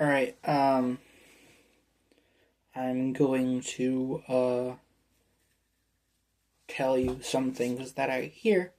Alright, I'm going to tell you some things that I hear,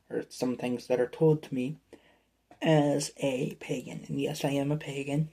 or some things that are told to me as a pagan. And yes, I am a pagan,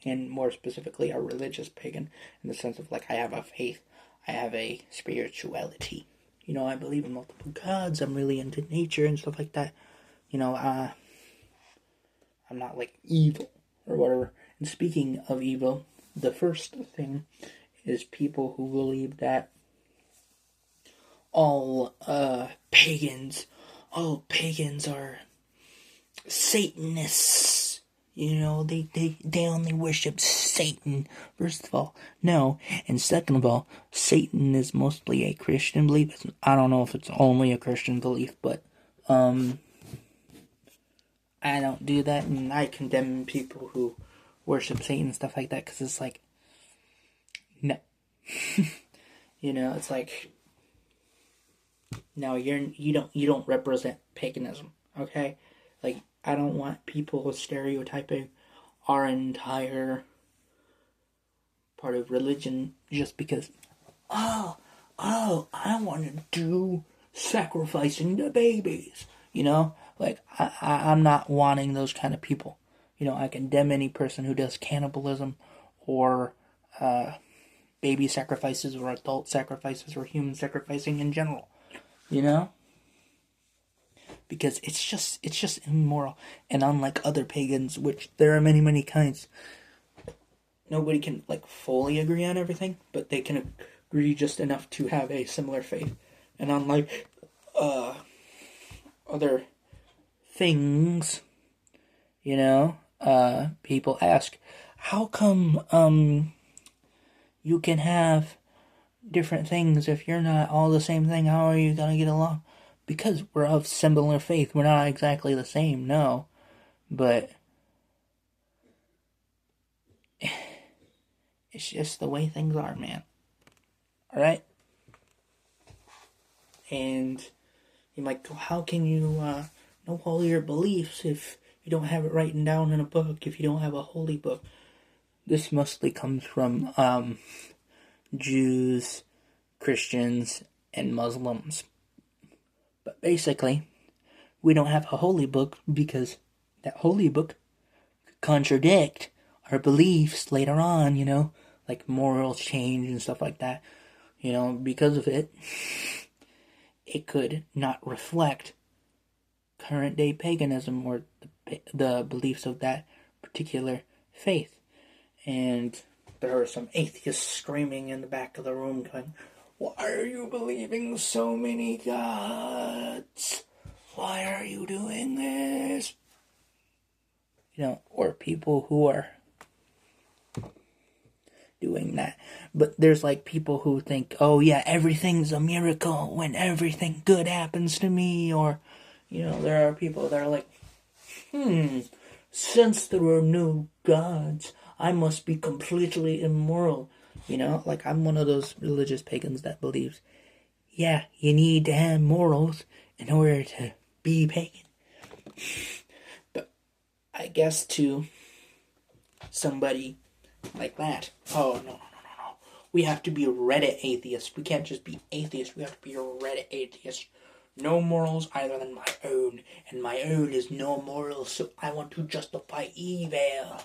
and more specifically, a religious pagan, in the sense of, like, I have a faith, I have a spirituality. I believe in multiple gods, I'm really into nature and stuff like that. I'm not, like, evil, or whatever. And speaking of evil, the first thing is people who believe that all pagans are Satanists. They only worship Satan. First of all, no. And second of all, Satan is mostly a Christian belief. I don't know if it's only a Christian belief, but I don't do that, and I condemn people who worship Satan and stuff like that, because it's like, no. It's like, no, you don't represent paganism, okay? Like, I don't want people stereotyping our entire part of religion just because, I want to do sacrificing the babies, Like, I'm not wanting those kind of people. I condemn any person who does cannibalism or baby sacrifices or adult sacrifices or human sacrificing in general. Because it's just immoral. And unlike other pagans, which there are many, many kinds, nobody can, like, fully agree on everything, but they can agree just enough to have a similar faith. And unlike other things, people ask, how come you can have different things if you're not all the same thing? How are you gonna get along? Because we're of similar faith. We're not exactly the same, no, but it's just the way things are, man. Alright? And you're like, how can you know all your beliefs if you don't have it written down in a book, if you don't have a holy book? This mostly comes from Jews, Christians, and Muslims. But basically, we don't have a holy book because that holy book could contradict our beliefs later on, like morals change and stuff like that. Because of it, it could not reflect current day paganism or the beliefs of that particular faith. And there are some atheists screaming in the back of the room going, why are you believing so many gods? Why are you doing this? Or people who are doing that. But there's, like, people who think, oh yeah, everything's a miracle when everything good happens to me. Or, there are people that are like, since there are no gods, I must be completely immoral. Like, I'm one of those religious pagans that believes, yeah, you need to have morals in order to be pagan. But I guess to somebody like that, oh, no. We have to be Reddit atheists. We can't just be atheists. We have to be Reddit atheists. No morals other than my own. And my own is no morals, so I want to justify evil.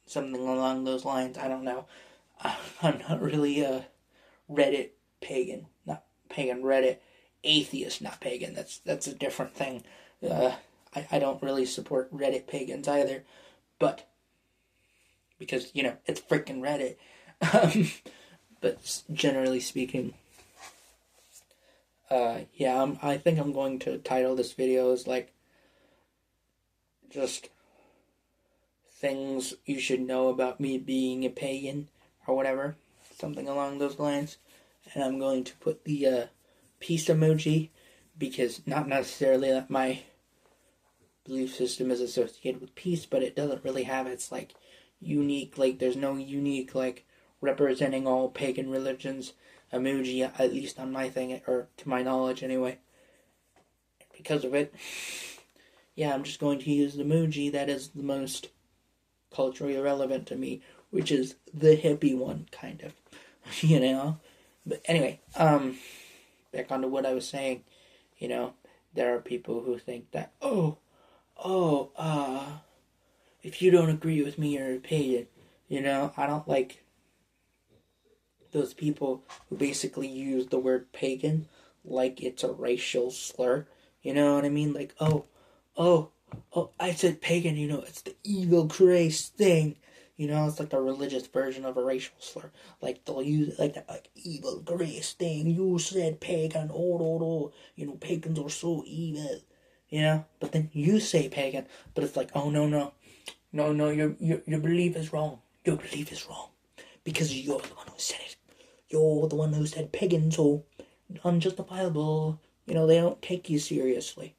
Something along those lines. I don't know. I'm not really a Reddit pagan. Not pagan, Reddit atheist, not pagan. That's a different thing. I don't really support Reddit pagans either. But, because, it's freaking Reddit. But generally speaking, I think I'm going to title this video as, like, just things you should know about me being a pagan, or whatever, something along those lines. And I'm going to put the peace emoji, because not necessarily that my belief system is associated with peace, but it doesn't really have its, like, unique, like, there's no unique, like, representing all pagan religions emoji, at least on my thing, or to my knowledge anyway. Because of it, I'm just going to use the emoji that is the most culturally relevant to me, which is the hippie one, kind of, you know. But anyway, back onto what I was saying, you know, there are people who think that, if you don't agree with me, you're a pagan. You know, I don't like those people who basically use the word pagan like it's a racial slur. You know what I mean? Like, oh, I said pagan, you know, it's the evil Christ thing. You know, it's like a religious version of a racial slur. Like, they'll use it like that, like, evil grace thing. You said pagan, you know, pagans are so evil. You know? But then you say pagan, but it's like, oh, no, your belief is wrong. Your belief is wrong. Because you're the one who said it. You're the one who said pagan, so unjustifiable. You know, they don't take you seriously.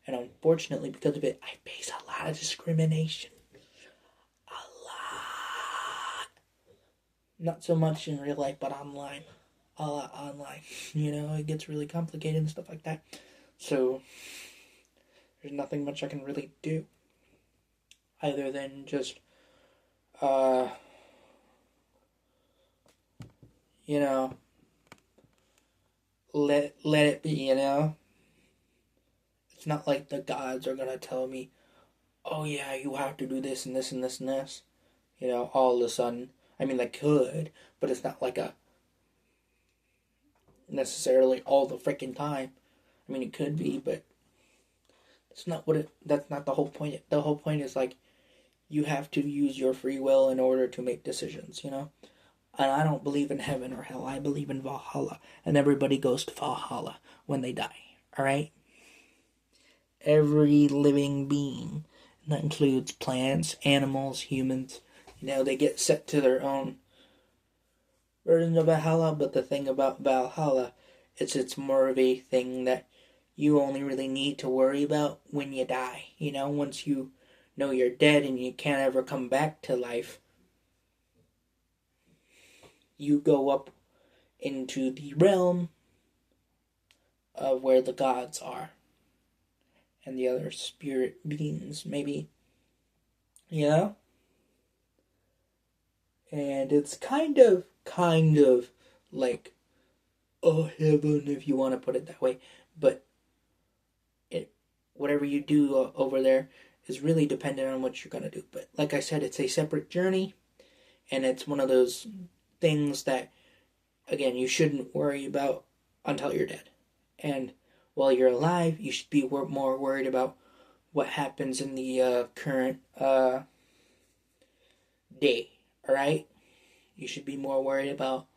And unfortunately, because of it, I face a lot of discrimination. A lot. Not so much in real life, but online. A lot online. You know, it gets really complicated and stuff like that. So, there's nothing much I can really do. Other than just, you know, let it be, you know? It's not like the gods are gonna tell me, oh yeah, you have to do this and this and this and this. You know, all of a sudden. I mean, they could, but it's not like a necessarily all the freaking time. I mean, it could be, but it's not that's not the whole point. The whole point is like, you have to use your free will in order to make decisions, you know? And I don't believe in heaven or hell. I believe in Valhalla. And everybody goes to Valhalla when they die. Alright? Every living being. And that includes plants, animals, humans. You know, they get set to their own version of Valhalla. But the thing about Valhalla is it's more of a thing that you only really need to worry about when you die. You know, once you know you're dead and you can't ever come back to life, you go up into the realm of where the gods are and the other spirit beings, maybe, you know? And it's kind of like a heaven, if you want to put it that way, but whatever you do over there is really dependent on what you're going to do. But like I said, it's a separate journey, and it's one of those things that, again, you shouldn't worry about until you're dead. And while you're alive, you should be more worried about what happens in the current day, alright? You should be more worried about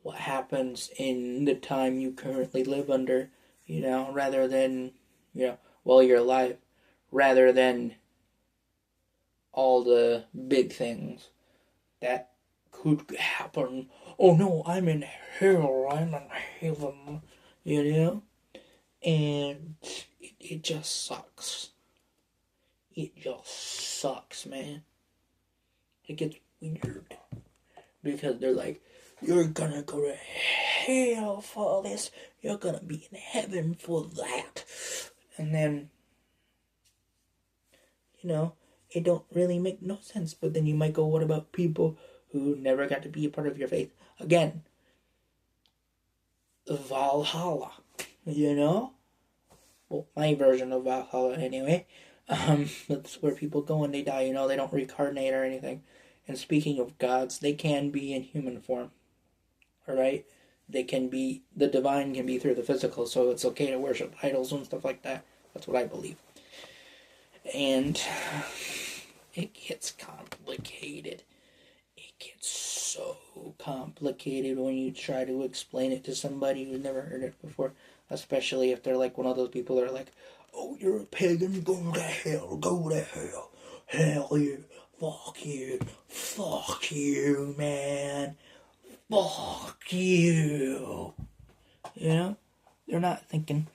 what happens in the time you currently live under, you know, rather than, you know, while you're alive, rather than all the big things that could happen. Oh no, I'm in hell, I'm in heaven, you know? And it just sucks. It just sucks, man. It gets weird. Because they're like, you're gonna go to hell for this, you're gonna be in heaven for that. And then, you know, it don't really make no sense. But then you might go, what about people who never got to be a part of your faith? Again, Valhalla, you know? Well, my version of Valhalla, anyway. That's where people go when they die, you know? They don't reincarnate or anything. And speaking of gods, they can be in human form. Alright? The divine can be through the physical, so it's okay to worship idols and stuff like that. That's what I believe. And it gets complicated. It gets so complicated when you try to explain it to somebody who's never heard it before. Especially if they're like one of those people that are like, oh, you're a pagan, go to hell, hell yeah, fuck you, man, fuck you. You know, they're not thinking,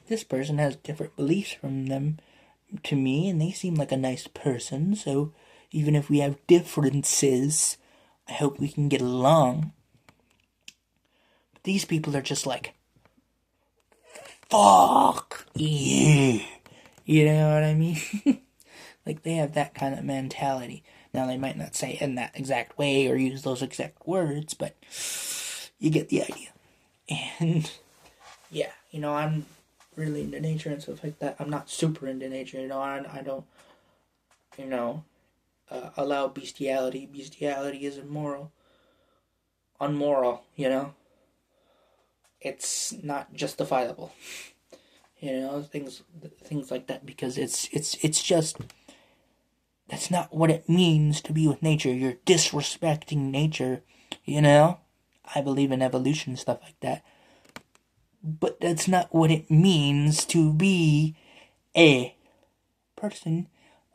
this person has different beliefs from them to me, and they seem like a nice person, so even if we have differences, I hope we can get along. But these people are just like, fuck you. You know what I mean? Like, they have that kind of mentality. Now, they might not say it in that exact way or use those exact words, but you get the idea. And, yeah, I'm really into nature and stuff like that. I'm not super into nature, I don't, allow bestiality. Bestiality is immoral. Unmoral, It's not justifiable. Things like that, because it's just, that's not what it means to be with nature. You're disrespecting nature, I believe in evolution and stuff like that. But that's not what it means to be a person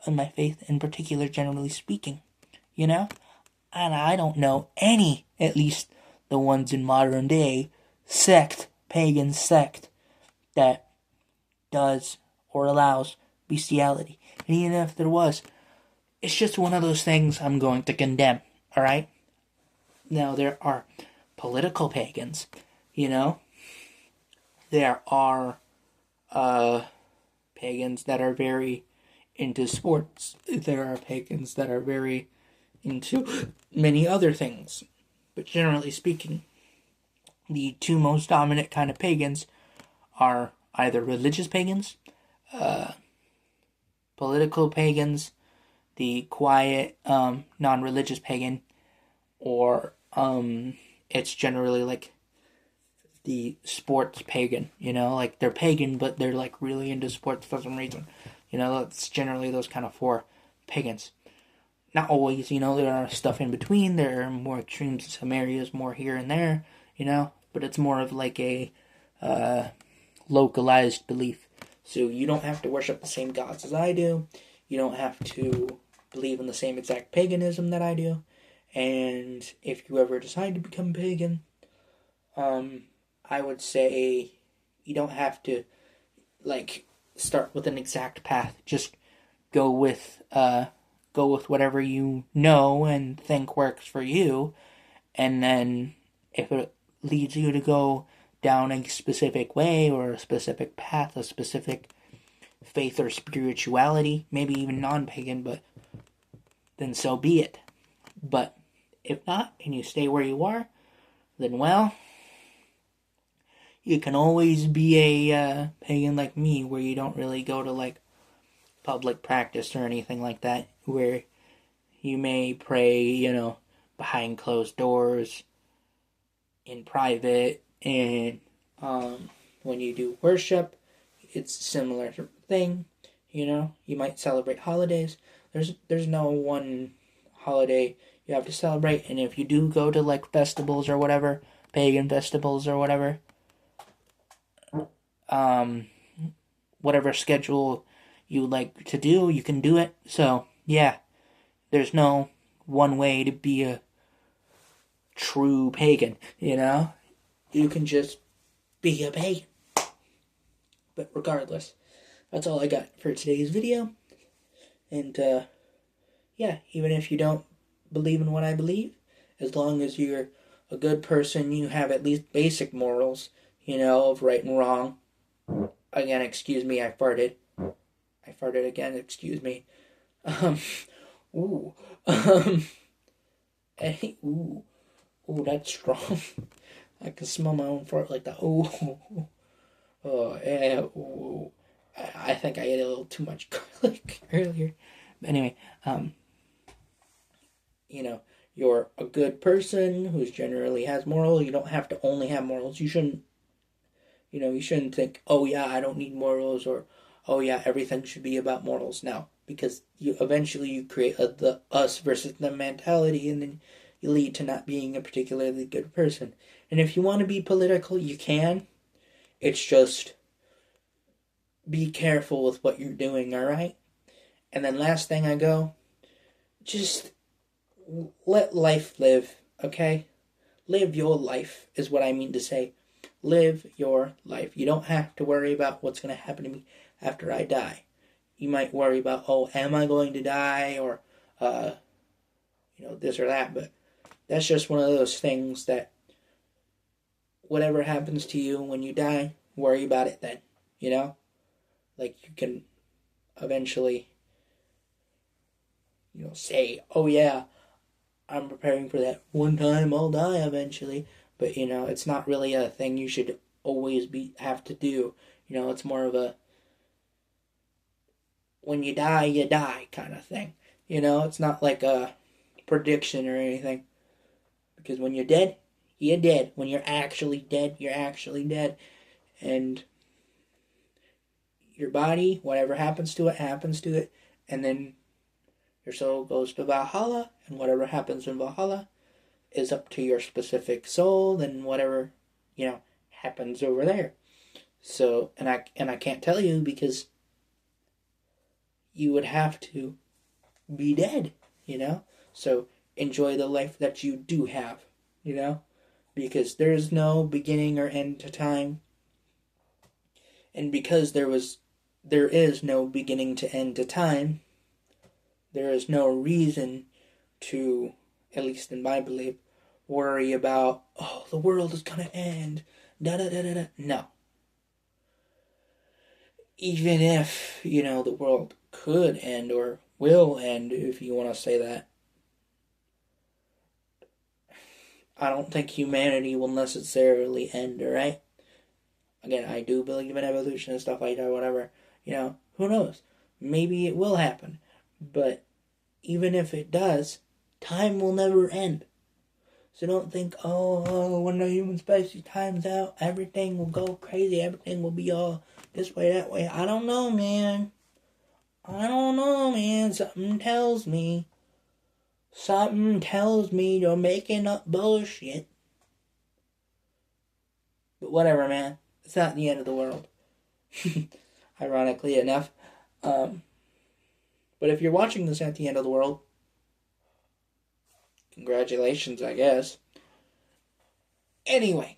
of my faith, in particular, generally speaking, And I don't know any, at least the ones in modern day, pagan sect, that does or allows bestiality. And even if there was, it's just one of those things I'm going to condemn, alright? Now, there are political pagans, There are pagans that are very into sports. There are pagans that are very into many other things. But generally speaking, the two most dominant kind of pagans are either religious pagans, political pagans, the quiet, non-religious pagan, or it's generally like the sports pagan, like they're pagan, but they're like really into sports for some reason. That's generally those kind of four pagans. Not always, there are stuff in between. There are more extremes in some areas, more here and there, but it's more of like a localized belief. So you don't have to worship the same gods as I do. You don't have to believe in the same exact paganism that I do. And if you ever decide to become pagan, I would say you don't have to, start with an exact path. Just go with whatever you know and think works for you. And then if it leads you to go down a specific way or a specific path, a specific faith or spirituality, maybe even non-pagan, but then so be it. But if not, and you stay where you are, then well, you can always be a pagan like me, where you don't really go to public practice or anything like that, where you may pray, behind closed doors, in private, and when you do worship, it's a similar thing. You might celebrate holidays. There's no one holiday you have to celebrate, and if you do go to festivals or whatever, pagan festivals or whatever, whatever schedule you like to do, you can do it. So yeah, there's no one way to be a true pagan, You can just be a pagan. But regardless, that's all I got for today's video. And yeah, even if you don't believe in what I believe, as long as you're a good person, you have at least basic morals, of right and wrong. Again, excuse me, I farted. I farted again, excuse me. Ooh. Ooh, that's strong. I can smell my own fart like that. Ooh. Oh, yeah, ooh. I think I ate a little too much garlic earlier. But anyway, you're a good person who generally has morals. You don't have to only have morals. You shouldn't think, oh yeah, I don't need morals, or oh yeah, everything should be about morals. No, because you create the us versus them mentality, and then you lead to not being a particularly good person. And if you want to be political, you can. It's just, be careful with what you're doing, alright? And then last thing I go, just let life live, okay? Live your life is what I mean to say. Live your life. You don't have to worry about what's going to happen to me after I die. You might worry about, oh, am I going to die, or, this or that, but that's just one of those things that whatever happens to you when you die, worry about it then, You can eventually say, oh yeah, I'm preparing for that one time I'll die eventually. But, it's not really a thing you should always have to do. It's more of a when you die kind of thing. It's not like a prediction or anything. Because when you're dead, you're dead. When you're actually dead, you're actually dead. And your body, whatever happens to it. And then your soul goes to Valhalla, and whatever happens in Valhalla is up to your specific soul, and whatever, happens over there. So, and I can't tell you because you would have to be dead, So enjoy the life that you do have, because there's no beginning or end to time. And because there is no beginning to end to time, there is no reason to, at least in my belief, worry about, oh, the world is gonna end, da-da-da-da-da. No. Even if, the world could end or will end, if you want to say that, I don't think humanity will necessarily end, alright? Again, I do believe in evolution and stuff like that, whatever. Who knows? Maybe it will happen. But even if it does, time will never end. So don't think, when the human species time's out, everything will go crazy, everything will be all this way, that way. I don't know, man. Something tells me you're making up bullshit. But whatever, man. It's not the end of the world. Ironically enough. But if you're watching this at the end of the world, congratulations, I guess. Anyway.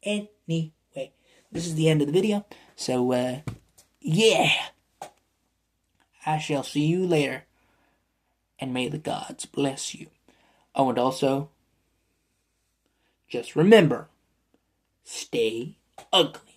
This is the end of the video. So, yeah. I shall see you later. And may the gods bless you. Oh, and also, just remember, stay ugly.